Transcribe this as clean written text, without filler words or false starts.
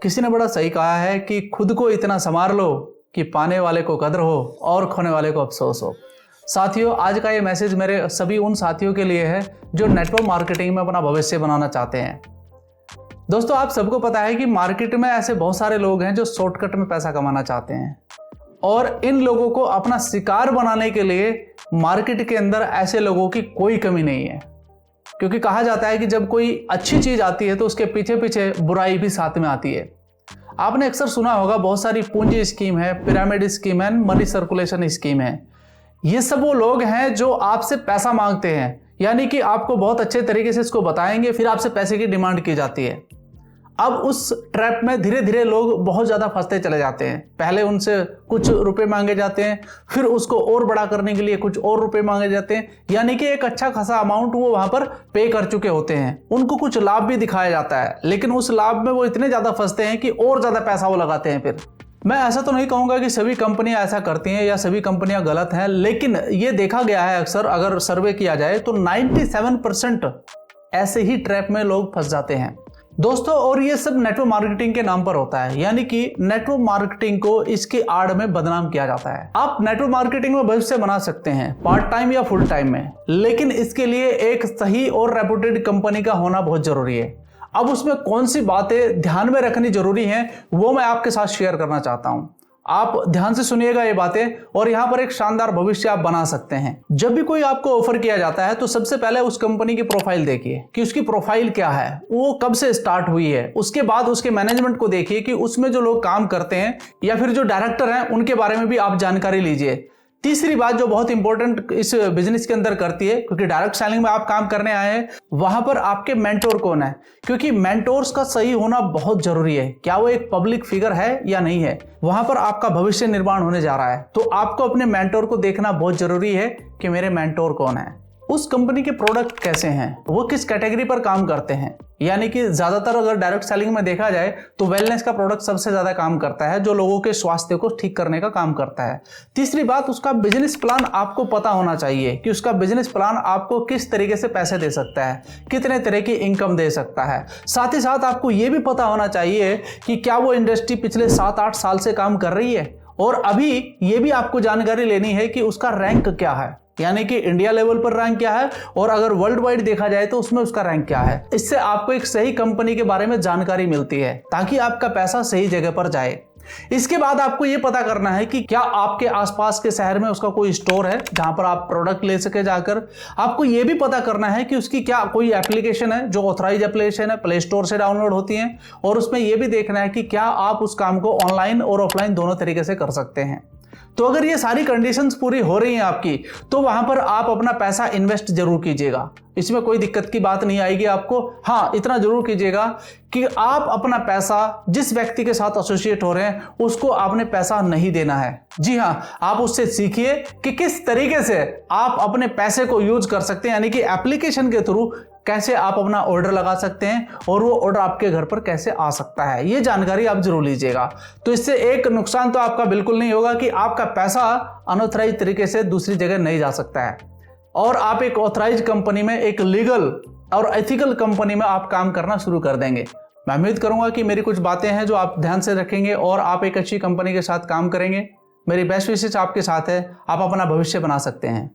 किसी ने बड़ा सही कहा है कि खुद को इतना संवार लो कि पाने वाले को कदर हो और खोने वाले को अफसोस हो। साथियों, आज का ये मैसेज मेरे सभी उन साथियों के लिए है जो नेटवर्क मार्केटिंग में अपना भविष्य बनाना चाहते हैं। दोस्तों, आप सबको पता है कि मार्केट में ऐसे बहुत सारे लोग हैं जो शॉर्टकट में पैसा कमाना चाहते हैं और इन लोगों को अपना शिकार बनाने के लिए मार्केट के अंदर ऐसे लोगों की कोई कमी नहीं है। क्योंकि कहा जाता है कि जब कोई अच्छी चीज आती है तो उसके पीछे पीछे बुराई भी साथ में आती है। आपने अक्सर सुना होगा बहुत सारी पूंजी स्कीम है, पिरामिड स्कीम है, मनी सर्कुलेशन स्कीम है। ये सब वो लोग हैं जो आपसे पैसा मांगते हैं, यानी कि आपको बहुत अच्छे तरीके से इसको बताएंगे, फिर आपसे पैसे की डिमांड की जाती है। अब उस ट्रैप में धीरे धीरे लोग बहुत ज्यादा फंसते चले जाते हैं। पहले उनसे कुछ रुपए मांगे जाते हैं, फिर उसको और बड़ा करने के लिए कुछ और रुपए मांगे जाते हैं, यानी कि एक अच्छा खासा अमाउंट वो वहां पर पे कर चुके होते हैं। उनको कुछ लाभ भी दिखाया जाता है, लेकिन उस लाभ में वो इतने ज्यादा फंसते हैं कि और ज्यादा पैसा वो लगाते हैं। फिर मैं ऐसा तो नहीं कहूंगा कि सभी कंपनियां ऐसा करती हैं या सभी कंपनियां गलत हैं, लेकिन ये देखा गया है अक्सर, अगर सर्वे किया जाए तो 97% ऐसे ही ट्रैप में लोग फंस जाते हैं दोस्तों। और ये सब नेटवर्क मार्केटिंग के नाम पर होता है, यानी कि नेटवर्क मार्केटिंग को इसकी आड़ में बदनाम किया जाता है। आप नेटवर्क मार्केटिंग में भविष्य बना सकते हैं, पार्ट टाइम या फुल टाइम में, लेकिन इसके लिए एक सही और रेपुटेड कंपनी का होना बहुत जरूरी है। अब उसमें कौन सी बातें ध्यान में रखनी जरूरी हैं वो मैं आपके साथ शेयर करना चाहता हूं। आप ध्यान से सुनिएगा ये बातें और यहां पर एक शानदार भविष्य आप बना सकते हैं। जब भी कोई आपको ऑफर किया जाता है तो सबसे पहले उस कंपनी की प्रोफाइल देखिए कि उसकी प्रोफाइल क्या है, वो कब से स्टार्ट हुई है। उसके बाद उसके मैनेजमेंट को देखिए कि उसमें जो लोग काम करते हैं या फिर जो डायरेक्टर हैं उनके बारे में भी आप जानकारी लीजिए। तीसरी बात जो बहुत इंपॉर्टेंट इस बिजनेस के अंदर करती है, क्योंकि डायरेक्ट सेलिंग में आप काम करने आए हैं, वहां पर आपके मेंटोर कौन है, क्योंकि मेंटोर्स का सही होना बहुत जरूरी है। क्या वो एक पब्लिक फिगर है या नहीं है, वहां पर आपका भविष्य निर्माण होने जा रहा है। तो आपको अपने मेंटोर को देखना बहुत जरूरी है कि मेरे मेंटोर कौन है, उस कंपनी के प्रोडक्ट कैसे हैं, वो किस कैटेगरी पर काम करते हैं। यानी कि ज्यादातर अगर डायरेक्ट सेलिंग में देखा जाए तो वेलनेस का प्रोडक्ट सबसे ज्यादा काम करता है, जो लोगों के स्वास्थ्य को ठीक करने का काम करता है। तीसरी बात, उसका बिजनेस प्लान आपको पता होना चाहिए कि उसका बिजनेस प्लान आपको किस तरीके से पैसे दे सकता है, कितने तरह की इनकम दे सकता है। साथ ही साथ आपको यह भी पता होना चाहिए कि क्या वो इंडस्ट्री पिछले 7-8 साल से काम कर रही है, और अभी ये भी आपको जानकारी लेनी है कि उसका रैंक क्या है, यानी कि इंडिया लेवल पर रैंक क्या है और अगर वर्ल्ड वाइड देखा जाए तो उसमें उसका रैंक क्या है। इससे आपको एक सही कंपनी के बारे में जानकारी मिलती है ताकि आपका पैसा सही जगह पर जाए। इसके बाद आपको यह पता करना है कि क्या आपके आसपास के शहर में उसका कोई स्टोर है जहां पर आप प्रोडक्ट ले सके जाकर। आपको यह भी पता करना है कि उसकी क्या कोई एप्लीकेशन है जो ऑथराइज एप्लीकेशन है, प्ले स्टोर से डाउनलोड होती है, और उसमें यह भी देखना है कि क्या आप उस काम को ऑनलाइन और ऑफलाइन दोनों तरीके से कर सकते हैं। तो अगर ये सारी कंडीशंस पूरी हो रही हैं आपकी, तो वहां पर आप अपना पैसा इन्वेस्ट जरूर कीजिएगा। इसमें कोई दिक्कत की बात नहीं आएगी आपको। हाँ, इतना जरूर कीजिएगा कि आप अपना पैसा जिस व्यक्ति के साथ एसोसिएट हो रहे हैं उसको आपने पैसा नहीं देना है। जी हाँ, आप उससे सीखिए कि किस तरीके से आप अपने पैसे को यूज कर सकते हैं, यानी कि एप्लीकेशन के थ्रू कैसे आप अपना ऑर्डर लगा सकते हैं और वो ऑर्डर आपके घर पर कैसे आ सकता है। ये जानकारी आप जरूर लीजिएगा। तो इससे एक नुकसान तो आपका बिल्कुल नहीं होगा कि आपका पैसा अनऑथराइज तरीके से दूसरी जगह नहीं जा सकता है, और आप एक ऑथराइज कंपनी में, एक लीगल और एथिकल कंपनी में आप काम करना शुरू कर देंगे। मैं उम्मीद करूंगा कि मेरी कुछ बातें हैं जो आप ध्यान से रखेंगे और आप एक अच्छी कंपनी के साथ काम करेंगे। मेरी बेस्ट विशेष आपके साथ है, आप अपना भविष्य बना सकते हैं।